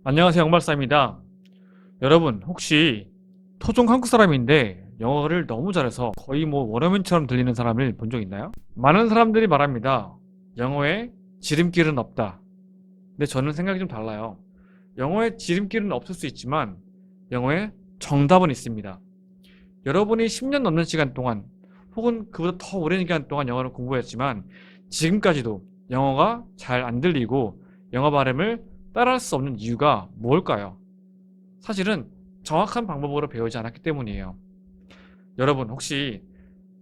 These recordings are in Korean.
안녕하세요, 영발사입니다. 여러분, 혹시 토종 한국 사람인데 영어를 너무 잘해서 거의 뭐 원어민처럼 들리는 사람을 본 적 있나요? 많은 사람들이 말합니다. 영어에 지름길은 없다. 근데 저는 생각이 좀 달라요. 영어에 지름길은 없을 수 있지만 영어에 정답은 있습니다. 여러분이 10년 넘는 시간 동안 혹은 그보다 더 오랜 시간 동안 영어를 공부했지만 지금까지도 영어가 잘 안 들리고 영어 발음을 따라할 수 없는 이유가 뭘까요? 사실은 정확한 방법으로 배우지 않았기 때문이에요. 여러분 혹시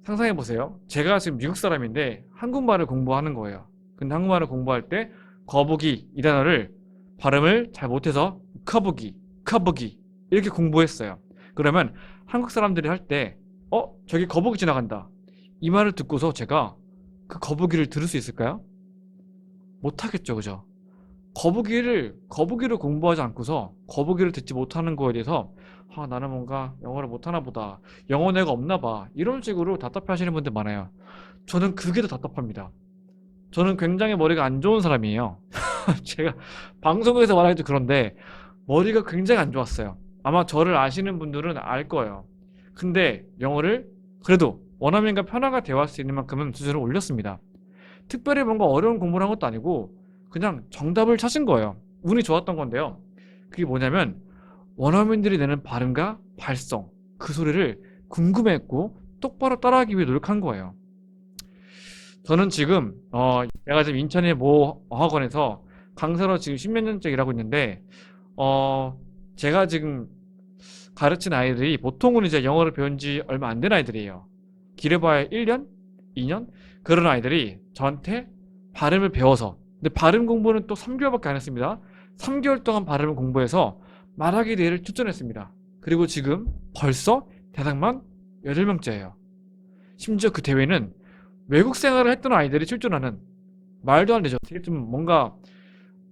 상상해 보세요. 제가 지금 미국 사람인데 한국말을 공부하는 거예요. 근데 한국말을 공부할 때 거북이 이 단어를 발음을 잘 못해서 커브기 이렇게 공부했어요. 그러면 한국 사람들이 할 때 저기 거북이 지나간다 이 말을 듣고서 제가 그 거북이를 들을 수 있을까요? 못하겠죠, 그죠? 거북이를 공부하지 않고서 거북이를 듣지 못하는 거에 대해서 나는 뭔가 영어를 못하나 보다. 영어 내가 없나 봐. 이런 식으로 답답해 하시는 분들 많아요. 저는 그게 더 답답합니다. 저는 굉장히 머리가 안 좋은 사람이에요. 제가 방송에서 말하기도 그런데 머리가 굉장히 안 좋았어요. 아마 저를 아시는 분들은 알 거예요. 근데 영어를 그래도 원어민과 편하게 대화할 수 있는 만큼은 수준을 올렸습니다. 특별히 뭔가 어려운 공부를 한 것도 아니고 그냥 정답을 찾은 거예요. 운이 좋았던 건데요. 그게 뭐냐면 원어민들이 내는 발음과 발성 그 소리를 궁금해했고 똑바로 따라하기 위해 노력한 거예요. 저는 지금 제가 지금 인천의 모 어학원에서 강사로 지금 십몇 년째 일하고 있는데 제가 지금 가르친 아이들이 보통은 이제 영어를 배운 지 얼마 안 된 아이들이에요. 길어봐야 1년? 2년? 그런 아이들이 저한테 발음을 배워서 근데 발음 공부는 또 3개월밖에 안 했습니다. 3개월 동안 발음을 공부해서 말하기 대회를 출전했습니다. 그리고 지금 벌써 대상만 8명째예요. 심지어 그 대회는 외국 생활을 했던 아이들이 출전하는 말도 안 되죠. 되게 좀 뭔가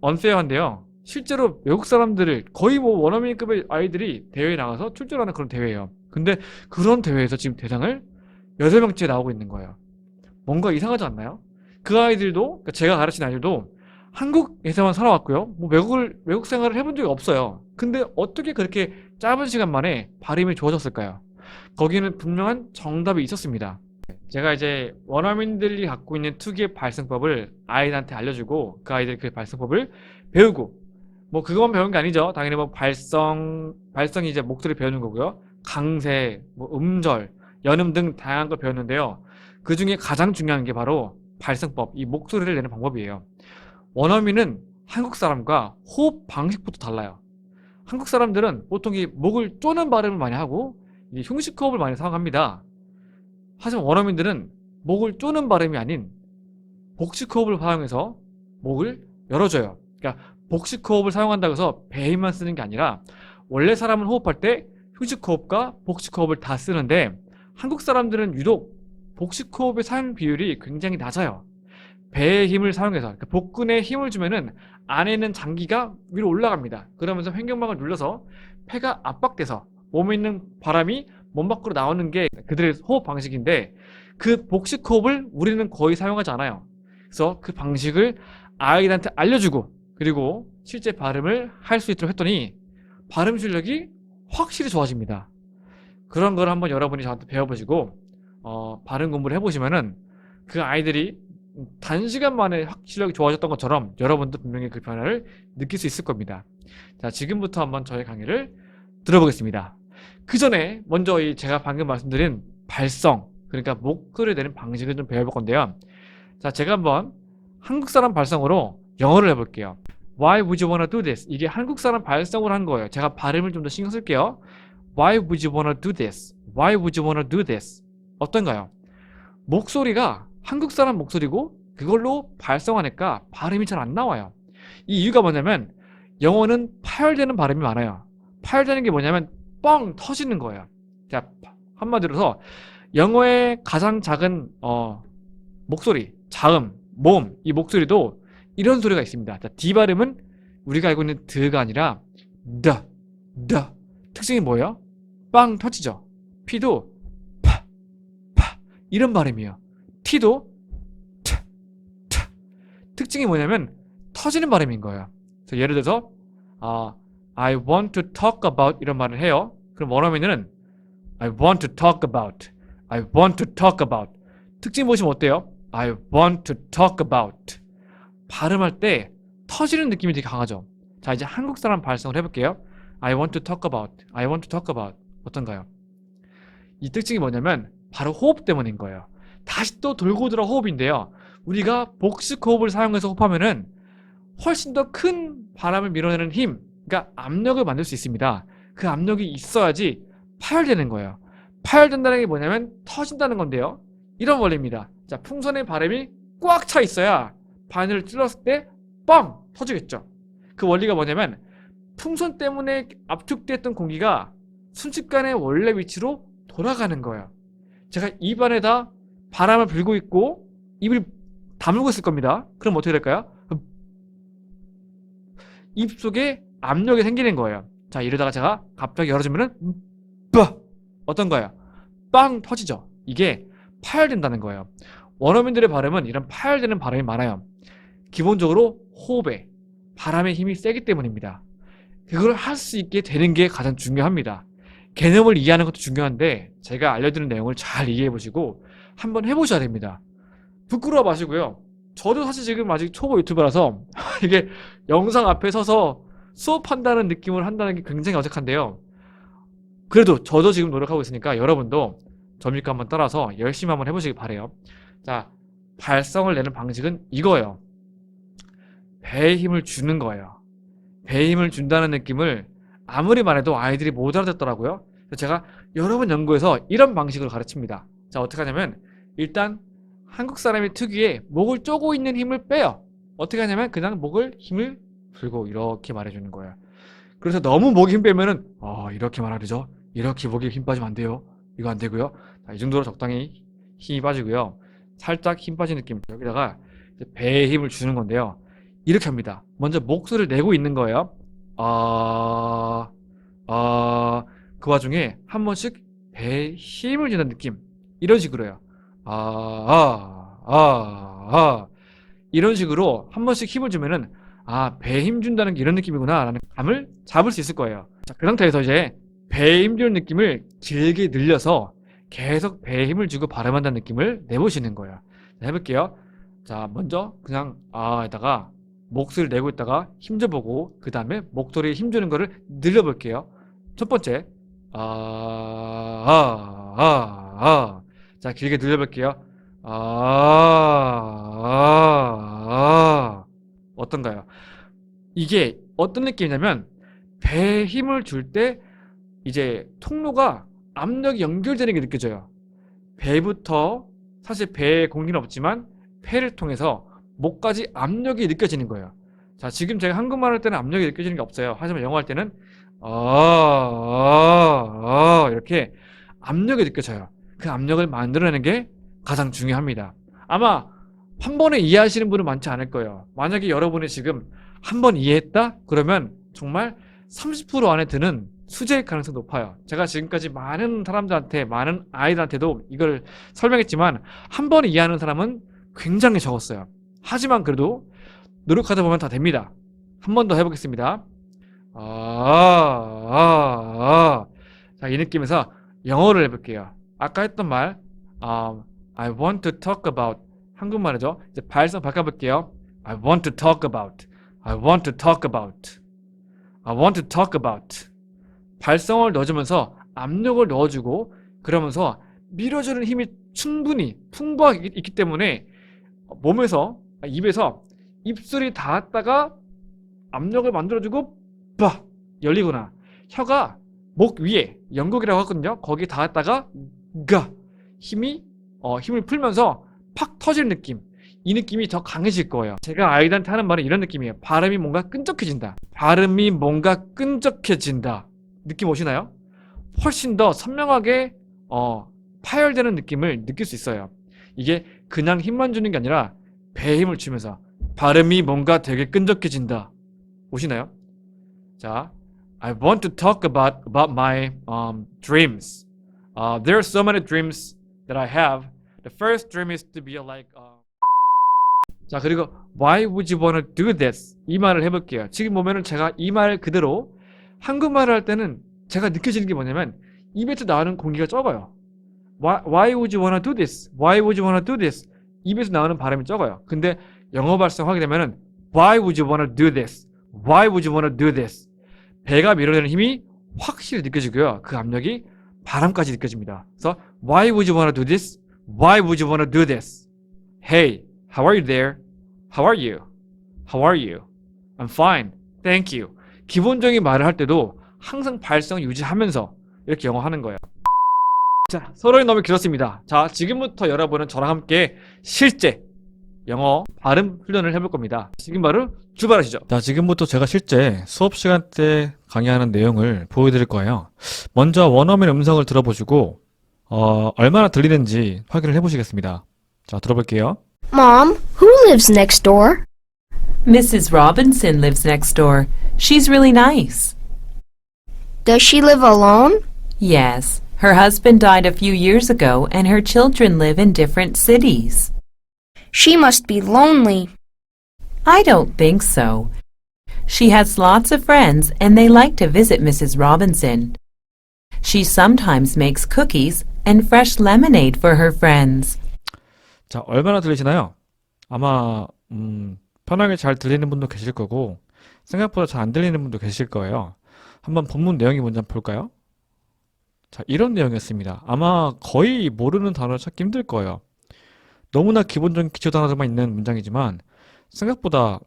언페어한데요. 실제로 외국 사람들을 거의 뭐 원어민급의 아이들이 대회에 나가서 출전하는 그런 대회예요. 근데 그런 대회에서 지금 대상을 8명째 나오고 있는 거예요. 뭔가 이상하지 않나요? 그 아이들도, 그러니까 제가 가르친 아이들도 한국에서만 살아왔고요. 뭐 외국 생활을 해본 적이 없어요. 근데 어떻게 그렇게 짧은 시간 만에 발음이 좋아졌을까요? 거기는 분명한 정답이 있었습니다. 제가 이제 원어민들이 갖고 있는 특유의 발성법을 아이들한테 알려주고 그 아이들이 그 발성법을 배우고 뭐 그것만 배운 게 아니죠. 당연히 뭐 발성이 이제 목소리 배우는 거고요. 강세, 뭐 음절, 연음 등 다양한 걸 배웠는데요. 그 중에 가장 중요한 게 바로 발성법, 이 목소리를 내는 방법이에요. 원어민은 한국 사람과 호흡 방식부터 달라요. 한국 사람들은 보통 이 목을 쪼는 발음을 많이 하고 이 흉식 호흡을 많이 사용합니다. 하지만 원어민들은 목을 쪼는 발음이 아닌 복식 호흡을 사용해서 목을 열어줘요. 그러니까 복식 호흡을 사용한다고 해서 배 힘만 쓰는 게 아니라 원래 사람은 호흡할 때 휴식 호흡과 복식 호흡을 다 쓰는데 한국 사람들은 유독 복식 호흡의 사용 비율이 굉장히 낮아요. 배의 힘을 사용해서 그러니까 복근에 힘을 주면은 안에 있는 장기가 위로 올라갑니다. 그러면서 횡격막을 눌러서 폐가 압박돼서 몸에 있는 바람이 몸 밖으로 나오는 게 그들의 호흡 방식인데 그 복식 호흡을 우리는 거의 사용하지 않아요. 그래서 그 방식을 아이들한테 알려주고 그리고 실제 발음을 할 수 있도록 했더니 발음 실력이 확실히 좋아집니다. 그런 걸 한번 여러분이 저한테 배워보시고 발음 공부를 해보시면은 그 아이들이 단시간 만에 확 실력이 좋아졌던 것처럼 여러분도 분명히 그 변화를 느낄 수 있을 겁니다. 자, 지금부터 한번 저의 강의를 들어보겠습니다. 그 전에 먼저 제가 방금 말씀드린 발성, 그러니까 목소리 내는 방식을 좀 배워볼 건데요. 자, 제가 한번 한국 사람 발성으로 영어를 해볼게요. Why would you wanna do this? 이게 한국 사람 발성으로 한 거예요. 제가 발음을 좀 더 신경 쓸게요. Why would you wanna do this? Why would you wanna do this? 어떤가요? 목소리가 한국 사람 목소리고 그걸로 발성하니까 발음이 잘 안 나와요. 이 이유가 뭐냐면 영어는 파열되는 발음이 많아요. 파열되는 게 뭐냐면 뻥 터지는 거예요. 자, 한마디로서 영어의 가장 작은 목소리, 자음, 모음, 이 목소리도 이런 소리가 있습니다. 자, D 발음은 우리가 알고 있는 드가 아니라 더, 더. 특징이 뭐예요? 빵 터지죠. P도 파, 파 이런 발음이에요. T도 특징이 뭐냐면 터지는 발음인 거예요. 그래서 예를 들어서 I want to talk about 이런 말을 해요. 그럼 원어민은 I want to talk about. I want to talk about. 특징 보시면 어때요? I want to talk about. 발음할 때 터지는 느낌이 되게 강하죠. 자, 이제 한국 사람 발성을 해볼게요. I want to talk about. I want to talk about. 어떤가요? 이 특징이 뭐냐면 바로 호흡 때문인 거예요. 다시 또 돌고 돌아 호흡인데요. 우리가 복식 호흡을 사용해서 호흡하면은 훨씬 더 큰 바람을 밀어내는 힘, 그러니까 압력을 만들 수 있습니다. 그 압력이 있어야지 파열되는 거예요. 파열된다는 게 뭐냐면 터진다는 건데요. 이런 원리입니다. 자, 풍선의 바람이 꽉 차 있어야 바늘을 찔렀을 때 빵! 터지겠죠. 그 원리가 뭐냐면 풍선 때문에 압축됐던 공기가 순식간에 원래 위치로 돌아가는 거예요. 제가 입 안에다 바람을 불고 있고 입을 다물고 있을 겁니다. 그럼 어떻게 될까요? 입속에 압력이 생기는 거예요. 자, 이러다가 제가 갑자기 열어주면은 어떤 거예요? 빵 터지죠. 이게 파열된다는 거예요. 원어민들의 발음은 이런 파열되는 발음이 많아요. 기본적으로 호흡에 바람의 힘이 세기 때문입니다. 그걸 할 수 있게 되는 게 가장 중요합니다. 개념을 이해하는 것도 중요한데 제가 알려드리는 내용을 잘 이해해 보시고 한번 해보셔야 됩니다. 부끄러워 마시고요. 저도 사실 지금 아직 초보 유튜버라서 이게 영상 앞에 서서 수업한다는 느낌을 한다는 게 굉장히 어색한데요. 그래도 저도 지금 노력하고 있으니까 여러분도 저 믿고 한번 따라서 열심히 한번 해보시기 바래요. 자, 발성을 내는 방식은 이거예요. 배에 힘을 주는 거예요. 배에 힘을 준다는 느낌을 아무리 말해도 아이들이 못 알아듣더라고요. 그래서 제가 여러 번 연구해서 이런 방식으로 가르칩니다. 자, 어떻게 하냐면 일단 한국 사람이 특유의 목을 쪼고 있는 힘을 빼요. 어떻게 하냐면 그냥 목을 힘을 풀고 이렇게 말해주는 거예요. 그래서 너무 목에 힘 빼면은 이렇게 말하죠. 이렇게 목에 힘 빠지면 안 돼요. 이거 안 되고요. 자, 이 정도로 적당히 힘이 빠지고요. 살짝 힘 빠진 느낌. 여기다가 배에 힘을 주는 건데요. 이렇게 합니다. 먼저 목소리를 내고 있는 거예요. 그 와중에 한 번씩 배에 힘을 주는 느낌. 이런 식으로요. 이런 식으로 한 번씩 힘을 주면은 배에 힘 준다는 게 이런 느낌이구나 라는 감을 잡을 수 있을 거예요. 자, 그 상태에서 이제 배에 힘 주는 느낌을 길게 늘려서 계속 배에 힘을 주고 발음한다는 느낌을 내보시는 거예요. 자, 해볼게요. 자, 먼저 그냥 에다가 목소리를 내고 있다가 힘 줘보고 그 다음에 목소리에 힘 주는 거를 늘려볼게요. 첫 번째 자, 길게 늘려볼게요. 어떤가요? 이게 어떤 느낌이냐면 배에 힘을 줄 때 이제 통로가 압력이 연결되는 게 느껴져요. 배부터 사실 배에 공기는 없지만 폐를 통해서 목까지 압력이 느껴지는 거예요. 자, 지금 제가 한국말 할 때는 압력이 느껴지는 게 없어요. 하지만 영어 할 때는 이렇게 압력이 느껴져요. 그 압력을 만들어내는 게 가장 중요합니다. 아마 한 번에 이해하시는 분은 많지 않을 거예요. 만약에 여러분이 지금 한 번 이해했다? 그러면 정말 30% 안에 드는 수재일 가능성이 높아요. 제가 지금까지 많은 사람들한테, 많은 아이들한테도 이걸 설명했지만 한 번에 이해하는 사람은 굉장히 적었어요. 하지만 그래도 노력하다 보면 다 됩니다. 한 번 더 해보겠습니다. 자, 이 느낌에서 영어를 해볼게요. 아까 했던 말, I want to talk about. 한국말이죠. 이제 발성 바꿔볼게요. I want to talk about. I want to talk about. I want to talk about. 발성을 넣어주면서 압력을 넣어주고 그러면서 밀어주는 힘이 충분히 풍부하게 있기 때문에 몸에서 입에서 입술이 닿았다가 압력을 만들어주고 열리구나. 혀가 목 위에 영국이라고 하거든요. 거기 닿았다가 힘을 풀면서 팍 터지는 느낌. 이 느낌이 더 강해질 거예요. 제가 아이들한테 하는 말은 이런 느낌이에요. 발음이 뭔가 끈적해진다. 발음이 뭔가 끈적해진다. 느낌 오시나요? 훨씬 더 선명하게 파열되는 느낌을 느낄 수 있어요. 이게 그냥 힘만 주는 게 아니라 배에 힘을 주면서 발음이 뭔가 되게 끈적해진다. 오시나요? 자, I want to talk about my dreams. There are so many dreams that I have. The first dream is to be like 자, 그리고 why would you wanna do this? 이 말을 해볼게요. 지금 보면은 제가 이 말 그대로 한국말을 할 때는 제가 느껴지는 게 뭐냐면 입에서 나오는 공기가 적어요. Why would you wanna do this? Why would you wanna do this? 입에서 나오는 발음이 적어요. 근데 영어 발성하게 되면은 Why would you wanna do this? Why would you wanna do this? 배가 밀어내는 힘이 확실히 느껴지고요. 그 압력이 바람까지 느껴집니다. 그래서 Why would you wanna do this? Why would you wanna do this? Hey, how are you there? How are you? How are you? I'm fine. Thank you. 기본적인 말을 할 때도 항상 발성을 유지하면서 이렇게 영어 하는 거예요. 자, 서론이 너무 길었습니다. 자, 지금부터 여러분은 저랑 함께 실제 영어 발음 훈련을 해볼 겁니다. 지금 바로 출발하시죠. 자, 지금부터 제가 실제 수업 시간 때 강의하는 내용을 보여드릴 거예요. 먼저 원어민 음성을 들어보시고 얼마나 들리는지 확인을 해보시겠습니다. 자, 들어볼게요. Mom, who lives next door? Mrs. Robinson lives next door. She's really nice. Does she live alone? Yes. Her husband died a few years ago and her children live in different cities. She must be lonely. I don't think so. She has lots of friends and they like to visit Mrs. Robinson. She sometimes makes cookies and fresh lemonade for her friends. 자, 얼마나 들리시나요? 아마 편하게 잘 들리는 분도 계실 거고 생각보다 잘 안 들리는 분도 계실 거예요. 한번 본문 내용이 뭔지 한번 볼까요? 자, 이런 내용이었습니다. 아마 거의 모르는 단어를 찾기 힘들 거예요. 너무나 기본적인 기초 단어들만 있는 문장이지만 생각보다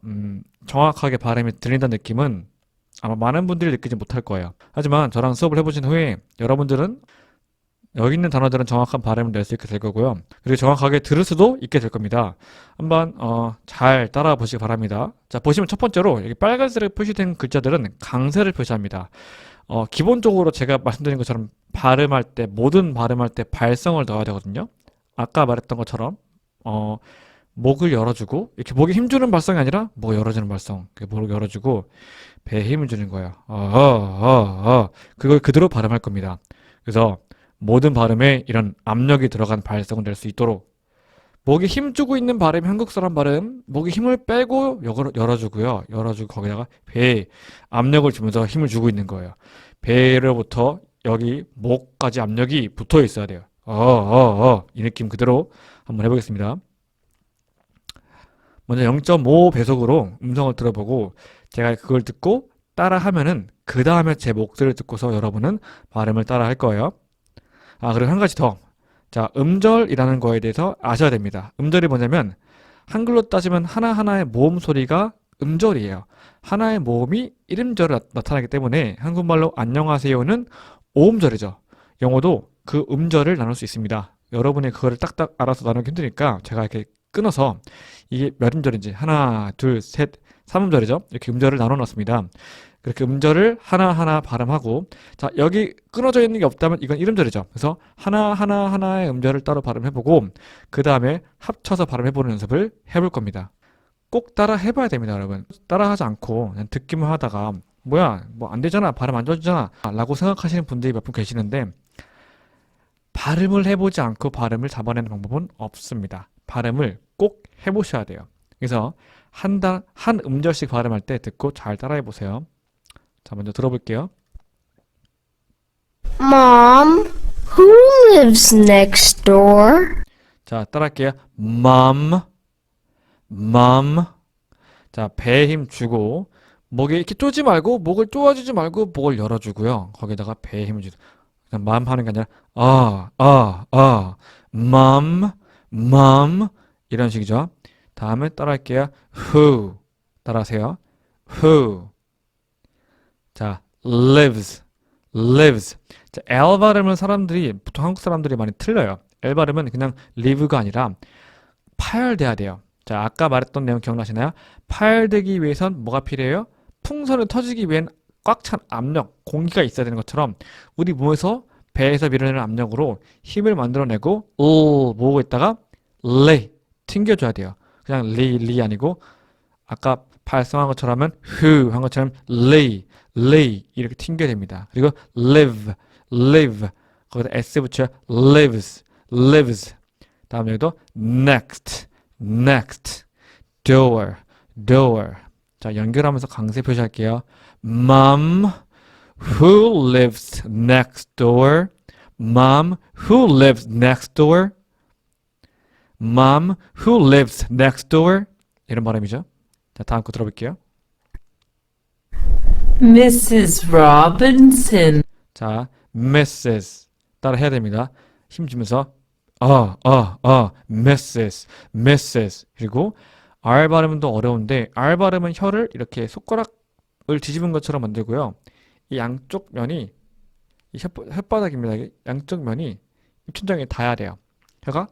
정확하게 발음이 들린다는 느낌은 아마 많은 분들이 느끼지 못할 거예요. 하지만 저랑 수업을 해보신 후에 여러분들은 여기 있는 단어들은 정확한 발음을 낼 수 있게 될 거고요. 그리고 정확하게 들을 수도 있게 될 겁니다. 한번 잘 따라와 보시기 바랍니다. 자, 보시면 첫 번째로 여기 빨간색으로 표시된 글자들은 강세를 표시합니다. 기본적으로 제가 말씀드린 것처럼 발음할 때, 모든 발음할 때 발성을 넣어야 되거든요. 아까 말했던 것처럼 목을 열어주고 이렇게 목에 힘주는 발성이 아니라 목을 열어주는 발성. 목을 열어주고 배에 힘을 주는 거예요. 그걸 그대로 발음할 겁니다. 그래서 모든 발음에 이런 압력이 들어간 발성을 낼 수 있도록 목에 힘주고 있는 발음이 한국 사람 발음, 목에 힘을 빼고 열어주고요. 열어주고 거기다가 배에 압력을 주면서 힘을 주고 있는 거예요. 배로부터 여기 목까지 압력이 붙어 있어야 돼요. 이 느낌 그대로 한번 해보겠습니다. 먼저 0.5 배속으로 음성을 들어보고 제가 그걸 듣고 따라 하면은 그 다음에 제 목소리를 듣고서 여러분은 발음을 따라 할 거예요. 그리고 한 가지 더. 자, 음절이라는 거에 대해서 아셔야 됩니다. 음절이 뭐냐면 한글로 따지면 하나하나의 모음 소리가 음절이에요. 하나의 모음이 1음절을 나타나기 때문에 한국말로 안녕하세요는 5음절이죠. 영어도 그 음절을 나눌 수 있습니다. 여러분이 그거를 딱딱 알아서 나누기 힘드니까 제가 이렇게 끊어서 이게 몇 음절인지 하나, 둘, 셋, 3음절이죠. 이렇게 음절을 나눠 놨습니다. 그렇게 음절을 하나하나 발음하고 자, 여기 끊어져 있는 게 없다면 이건 1음절이죠. 그래서 하나의 음절을 따로 발음해보고 그 다음에 합쳐서 발음해보는 연습을 해볼 겁니다. 꼭 따라 해봐야 됩니다, 여러분. 따라하지 않고 그냥 듣기만 하다가 뭐야, 뭐 안 되잖아, 발음 안 좋아지잖아 라고 생각하시는 분들이 몇 분 계시는데 발음을 해보지 않고 발음을 잡아내는 방법은 없습니다. 발음을 꼭 해보셔야 돼요. 그래서 한 음절씩 발음할 때 듣고 잘 따라해보세요. 자, 먼저 들어볼게요. Mom, who lives next door? 자, 따라할게요. Mom. 자, 배에 힘 주고 목에 이렇게 쪼지 말고 목을 쪼아주지 말고 목을 열어주고요. 거기다가 배에 힘을 주고 그냥 mom 하는 게 아니라 mom 이런 식이죠. 다음에 따라할게요. Who. 따라하세요. Who. 자, lives. 자, L 발음은 보통 한국 사람들이 많이 틀려요. L 발음은 그냥 live가 아니라 파열돼야 돼요. 자, 아까 말했던 내용 기억나시나요? 파열되기 위해선 뭐가 필요해요? 풍선을 터지기 위한 꽉 찬 압력, 공기가 있어야 되는 것처럼 우리 몸에서 배에서 밀어내는 압력으로 힘을 만들어내고 모으고 있다가 lay, 튕겨줘야 돼요. 그냥 lay 아니고 아까 발성한 것처럼 하면 who 한 것처럼 lay 이렇게 튕겨야 됩니다. 그리고 live 거기다 s 붙여 lives 다음 여기도 next door, door. 자, 연결하면서 강세 표시할게요. Mom, who lives next door? Mom, who lives next door? Mom, who lives next door? 이런 발음이죠. 자, 다음 거 들어볼게요. Mrs. Robinson. 자, Mrs. 따라 해야 됩니다. 힘 주면서 Mrs. Mrs. 그리고 R 발음은 더 어려운데 R 발음은 혀를 이렇게 손가락을 뒤집은 것처럼 만들고요. 이 양쪽 면이 이 혓바닥입니다. 이 양쪽 면이 입천장에 닿아야 돼요. 혀가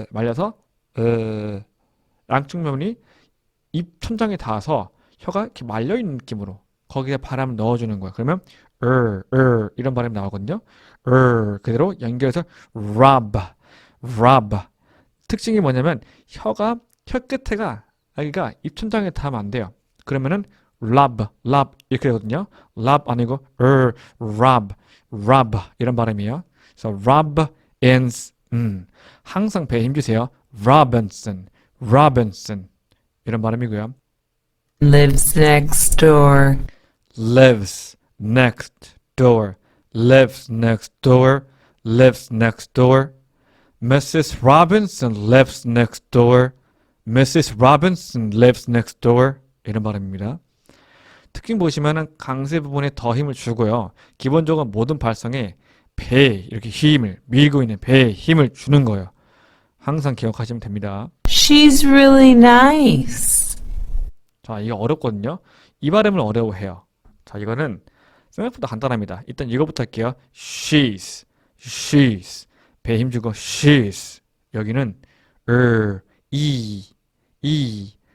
말려서 양쪽 면이 입천장에 닿아서 혀가 이렇게 말려 있는 느낌으로 거기에 바람을 넣어주는 거예요. 그러면 이런 발음이 나오거든요. 그대로 연결해서 rub. 특징이 뭐냐면 혀 끝에가 여기가 입천장에 닿으면 안 돼요. 그러면은 rub 이렇게 되거든요. rub 아니고 rub 이런 발음이에요. 그래서 Robinson 항상 배에 힘주세요. Robinson 이런 발음이고요. Lives next door. Lives next door. Lives next door. Lives next door. Mrs. Robinson lives next door. Mrs. Robinson lives next door. 이런 발음입니다. 특징 보시면은 강세 부분에 더 힘을 주고요. 기본적으로 모든 발성에 배에 이렇게 힘을 밀고 있는 배에 힘을 주는 거예요. 항상 기억하시면 됩니다. She's really nice. 자, 이거 어렵거든요. 이 발음을 어려워해요. 자, 이거는 생각보다 간단합니다. 일단 이거부터 할게요. She's. 배에 힘주고 she's. 여기는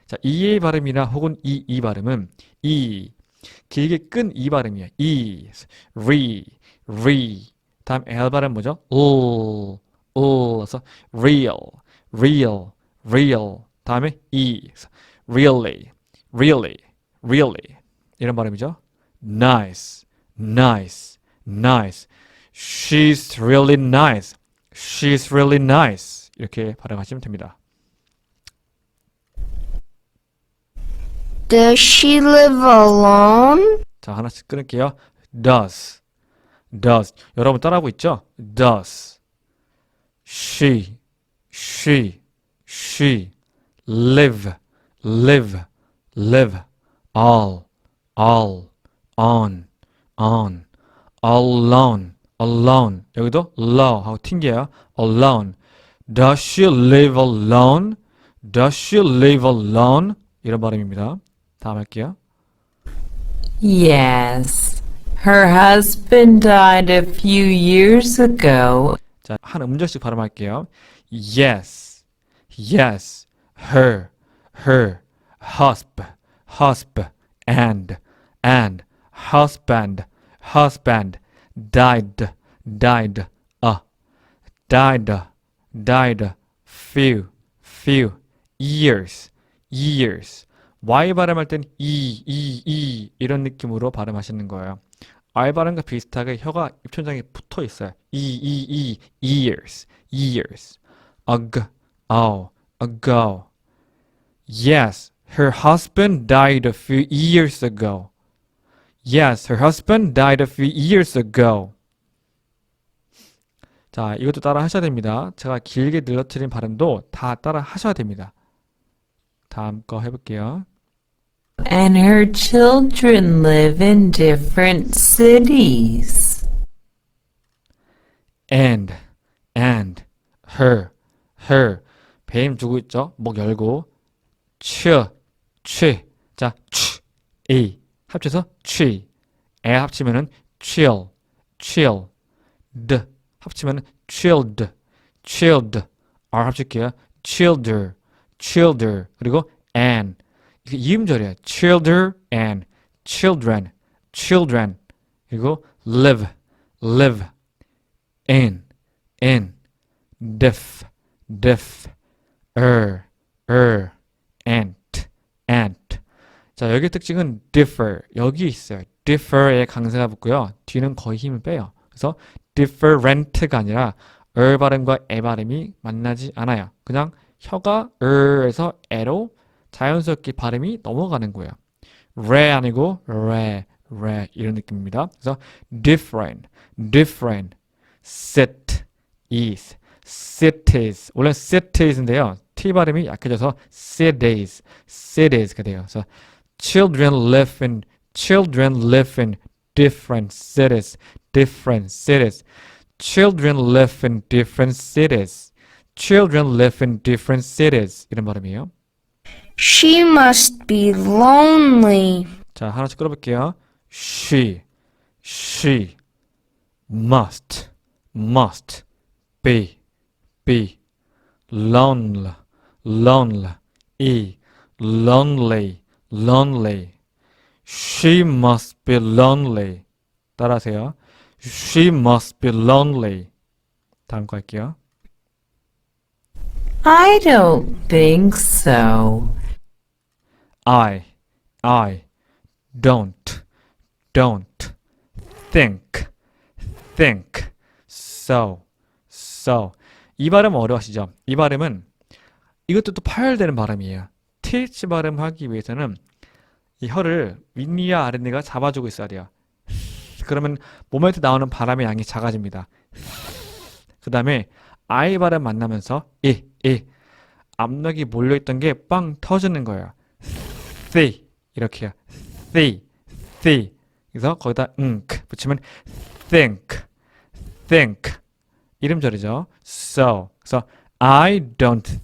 자, 이의 발음이나 혹은 이 발음은 길게 끈 이 발음이에요. re. 다음 L 발음 뭐죠? 그래서 real. 다음에 really. 이런 발음이죠. Nice. She's really nice. 이렇게 발음하시면 됩니다. Does she live alone? 자, 하나씩 끊을게요. Does. 여러분 따라하고 있죠? Does. She. Live. All. On. Alone. 여기도 low 하고 튕겨요. Alone. Does she live alone? 이런 발음입니다. 다음 할게요. Yes. Her husband died a few years ago. 자, 한 음절씩 발음할게요. Yes. Her. Husband. And. Husband. Died. Few. Years. Y 발음할 땐 이런 느낌으로 발음하시는 거예요. R 발음과 비슷하게 혀가 입천장에 붙어 있어요. years. ago. Yes, her husband died a few years ago. 자, 이것도 따라 하셔야 됩니다. 제가 길게 늘어뜨린 발음도 다 따라 하셔야 됩니다. 다음 거 해볼게요. And her children live in different cities. And, her. 배임 두고 있죠? 목 열고. 자, 합쳐서 취. 에 합치면은 chill. 합치면은 chilled. R 합칠게요. childer. 그리고 and. 이게 이음절이에요. children. 그리고 live. in. deaf. ant. 자, 여기 특징은 differ. 여기 있어요. differ에 강세가 붙고요. 뒤는 거의 힘을 빼요. 그래서 different가 아니라 발음과 에 발음이 만나지 않아요. 그냥 혀가 에서 에로 자연스럽게 발음이 넘어가는 거예요. 레 아니고 레 이런 느낌입니다. 그래서 different, sit, is, cities. 원래 cities인데요. T 발음이 약해져서 cities가 돼요. 그래서 children live in different cities. Children live in different cities. Children live in different cities. 이런 발음이에요. She must be lonely. 자, 하나씩 끌어볼게요. She must be lonely, lonely. She must be lonely. 따라하세요. She must be lonely. 다음 거 할게요. I don't think so. I don't think so. 이 발음 어려우시죠? 이 발음은 이것도 또 파열되는 발음이에요. th 발음하기 위해서는 이 혀를 윗니와 아랫니가 잡아주고 있어야 돼요. 그러면 몸에서 나오는 바람의 양이 작아집니다. 그 다음에 I 발음 만나면서 압력이 몰려있던 게 빵 터지는 거예요. 이렇게요. 그래서 거기다 붙이면 think 이름절이죠. So 그래서 I don't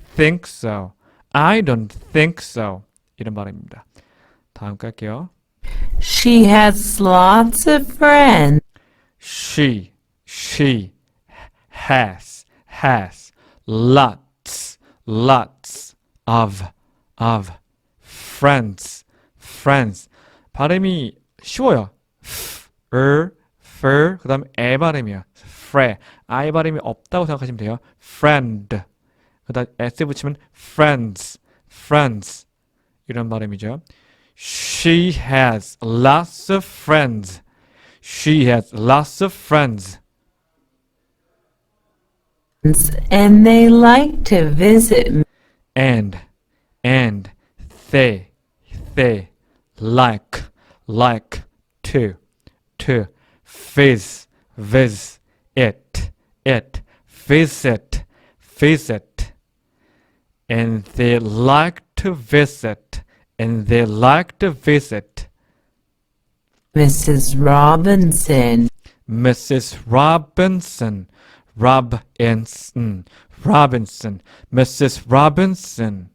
think so 이런 발음입니다. 다음 갈게요. She has lots of friends. She has lots of friends. 발음이 쉬워요. 그 다음 에 발음이요. I 발음이 없다고 생각하시면 돼요. friend. 그 다음 s 붙이면 friends. 이런 발음이죠. She has lots of friends. And they like to visit me. And they like to visit and they like to visit Mrs. Robinson. Mrs. Robinson, Mrs. Robinson.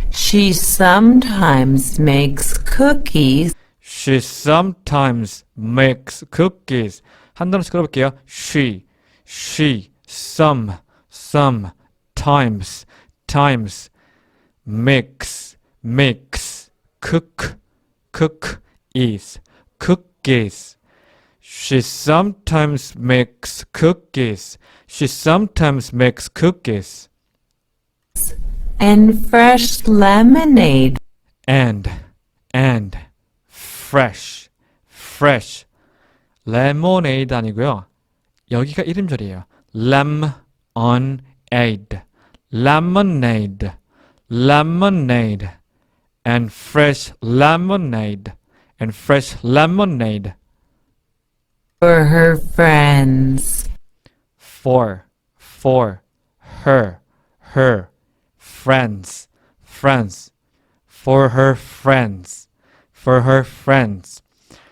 She sometimes makes cookies. She sometimes makes cookies. 한 단어씩 끌어볼게요. She, sometimes, makes, cookies. She sometimes makes cookies. And fresh lemonade. And fresh lemonade 아니고요. 여기가 이름절이에요. lemonade and fresh lemonade For her friends. for her friends for her friends.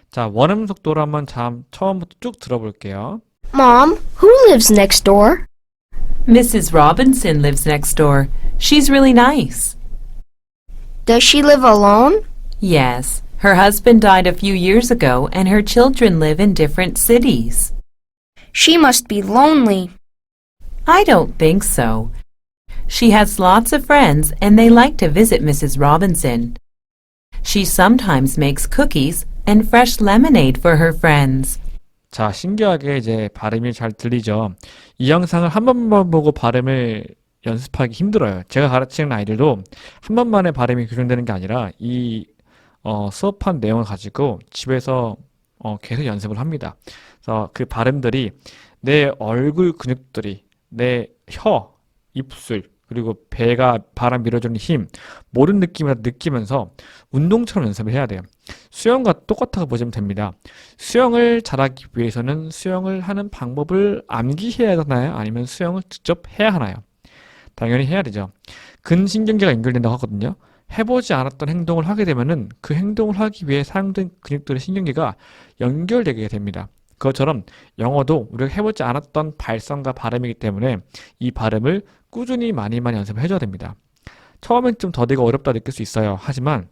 자, 원음 속도로 한번 처음부터 쭉 들어볼게요. Mom, who lives next door? Mrs. Robinson lives next door. She's really nice. Does she live alone? Yes. Her husband died a few years ago and her children live in different cities. She must be lonely. I don't think so. She has lots of friends and they like to visit Mrs. Robinson. She sometimes makes cookies and fresh lemonade for her friends. 자, 신기하게 이제 발음이 잘 들리죠? 이 영상을 한 번만 보고 발음을 연습하기 힘들어요. 제가 가르치는 아이들도 한 번만에 발음이 교정되는 게 아니라 수업한 내용을 가지고 집에서 계속 연습을 합니다. 그래서 그 발음들이 내 얼굴 근육들이 내 혀, 입술, 그리고 배가 바람 밀어주는 힘, 모든 느낌을 느끼면서 운동처럼 연습을 해야 돼요. 수영과 똑같다고 보시면 됩니다. 수영을 잘하기 위해서는 수영을 하는 방법을 암기해야 하나요? 아니면 수영을 직접 해야 하나요? 당연히 해야 되죠. 근신경계가 연결된다고 하거든요. 해보지 않았던 행동을 하게 되면은 그 행동을 하기 위해 사용된 근육들의 신경계가 연결되게 됩니다. 그것처럼 영어도 우리가 해보지 않았던 발성과 발음이기 때문에 이 발음을 꾸준히 많이 연습을 해줘야 됩니다. 처음엔 좀 더디고 어렵다 느낄 수 있어요. 하지만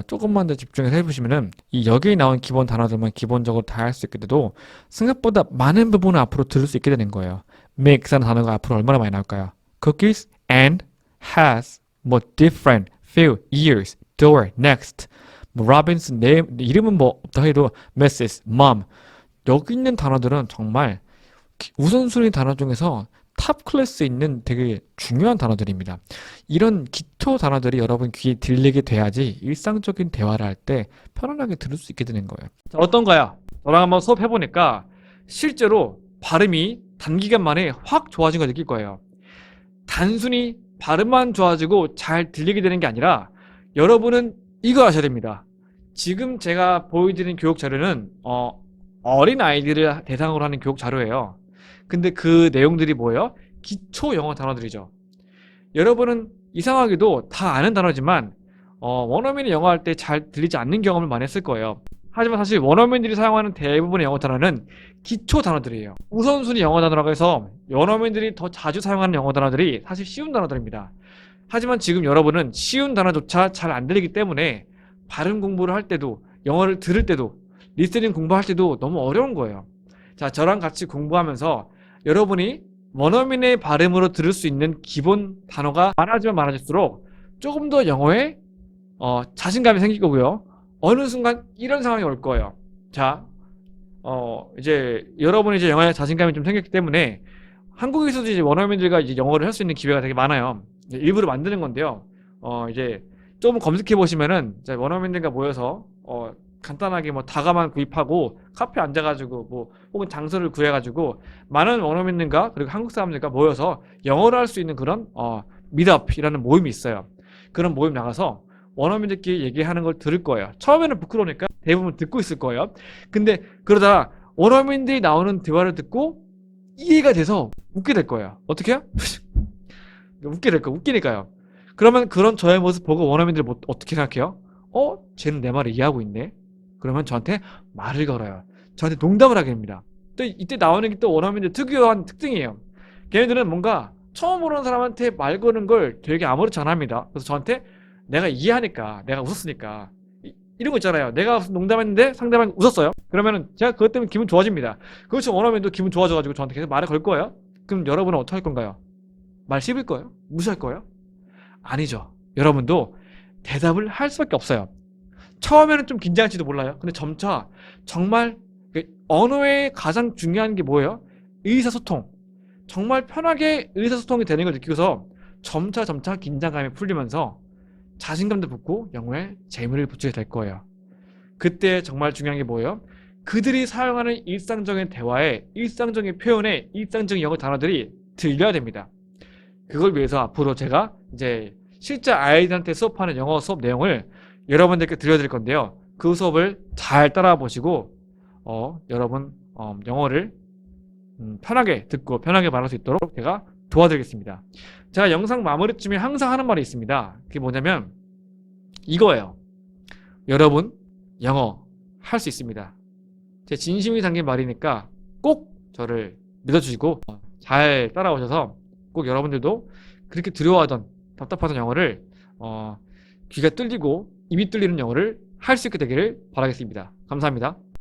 조금만 더 집중해서 해보시면은 이 여기에 나온 기본 단어들만 기본적으로 다 할 수 있게 돼도 생각보다 많은 부분을 앞으로 들을 수 있게 되는 거예요. makes라는 단어가 앞으로 얼마나 많이 나올까요? cookies, and, has, 뭐 different, few, years, door, next, 뭐 Robinson 내 이름은 뭐 없다 해도 Mrs, Mom. 여기 있는 단어들은 정말 우선순위 단어 중에서 탑 클래스에 있는 되게 중요한 단어들입니다. 이런 기초 단어들이 여러분 귀에 들리게 돼야지 일상적인 대화를 할 때 편안하게 들을 수 있게 되는 거예요. 자, 어떤가요? 저랑 한번 수업해보니까 실제로 발음이 단기간 만에 확 좋아진 걸 느낄 거예요. 단순히 발음만 좋아지고 잘 들리게 되는 게 아니라 여러분은 이거 아셔야 됩니다. 지금 제가 보여드리는 교육 자료는 어린 아이들을 대상으로 하는 교육 자료예요. 근데 그 내용들이 뭐예요? 기초 영어 단어들이죠. 여러분은 이상하게도 다 아는 단어지만 원어민이 영어 할 때 잘 들리지 않는 경험을 많이 했을 거예요. 하지만 사실 원어민들이 사용하는 대부분의 영어 단어는 기초 단어들이에요. 우선순위 영어 단어라고 해서 원어민들이 더 자주 사용하는 영어 단어들이 사실 쉬운 단어들입니다. 하지만 지금 여러분은 쉬운 단어조차 잘 안 들리기 때문에 발음 공부를 할 때도 영어를 들을 때도 리스닝 공부할 때도 너무 어려운 거예요. 자, 저랑 같이 공부하면서 여러분이 원어민의 발음으로 들을 수 있는 기본 단어가 많아지면 많아질수록 조금 더 영어에 자신감이 생길 거고요. 어느 순간 이런 상황이 올 거예요. 자, 이제 여러분이 이제 영어에 자신감이 좀 생겼기 때문에 한국에서도 이제 원어민들과 이제 영어를 할 수 있는 기회가 되게 많아요. 일부러 만드는 건데요. 이제 좀 검색해 보시면은 원어민들과 모여서 간단하게 뭐 다과만 구입하고 카페에 앉아가지고 뭐 혹은 장소를 구해가지고 많은 원어민들과 그리고 한국 사람들과 모여서 영어를 할 수 있는 그런 미트업이라는 모임이 있어요. 그런 모임 나가서 원어민들끼리 얘기하는 걸 들을 거예요. 처음에는 부끄러우니까 대부분 듣고 있을 거예요. 근데 그러다 원어민들이 나오는 대화를 듣고 이해가 돼서 웃게 될 거예요. 어떻게 해요? 웃게 될 거예요. 웃기니까요. 그러면 그런 저의 모습 보고 원어민들이 어떻게 생각해요? 쟤는 내 말을 이해하고 있네. 그러면 저한테 말을 걸어요. 저한테 농담을 하게 됩니다. 또 이때 나오는 게 또 원어민들 특유한 특징이에요. 걔네들은 뭔가 처음 보는 사람한테 말 거는 걸 되게 아무렇지 않아 합니다. 그래서 저한테 내가 이해하니까, 내가 웃었으니까 이런 거 있잖아요. 내가 농담했는데 상대방이 웃었어요. 그러면은 제가 그것 때문에 기분 좋아집니다. 그렇죠. 원어민도 기분 좋아져가지고 저한테 계속 말을 걸 거예요. 그럼 여러분은 어떻게 할 건가요? 말 씹을 거예요? 무시할 거예요? 아니죠. 여러분도 대답을 할 수밖에 없어요. 처음에는 좀 긴장할지도 몰라요. 근데 점차 정말 언어의 가장 중요한 게 뭐예요? 의사소통. 정말 편하게 의사소통이 되는 걸 느끼고서 점차 긴장감이 풀리면서 자신감도 붙고 영어에 재미를 붙이게 될 거예요. 그때 정말 중요한 게 뭐예요? 그들이 사용하는 일상적인 대화에 일상적인 표현에 일상적인 영어 단어들이 들려야 됩니다. 그걸 위해서 앞으로 제가 이제 실제 아이들한테 수업하는 영어 수업 내용을 여러분들께 들려드릴 건데요. 그 수업을 잘 따라 보시고 여러분 영어를 편하게 듣고 편하게 말할 수 있도록 제가 도와드리겠습니다. 제가 영상 마무리쯤에 항상 하는 말이 있습니다. 그게 뭐냐면 이거예요. 여러분 영어 할 수 있습니다. 제 진심이 담긴 말이니까 꼭 저를 믿어주시고 잘 따라오셔서 꼭 여러분들도 그렇게 두려워하던 답답하던 영어를 귀가 뚫리고 입이 뚫리는 영어를 할 수 있게 되기를 바라겠습니다. 감사합니다.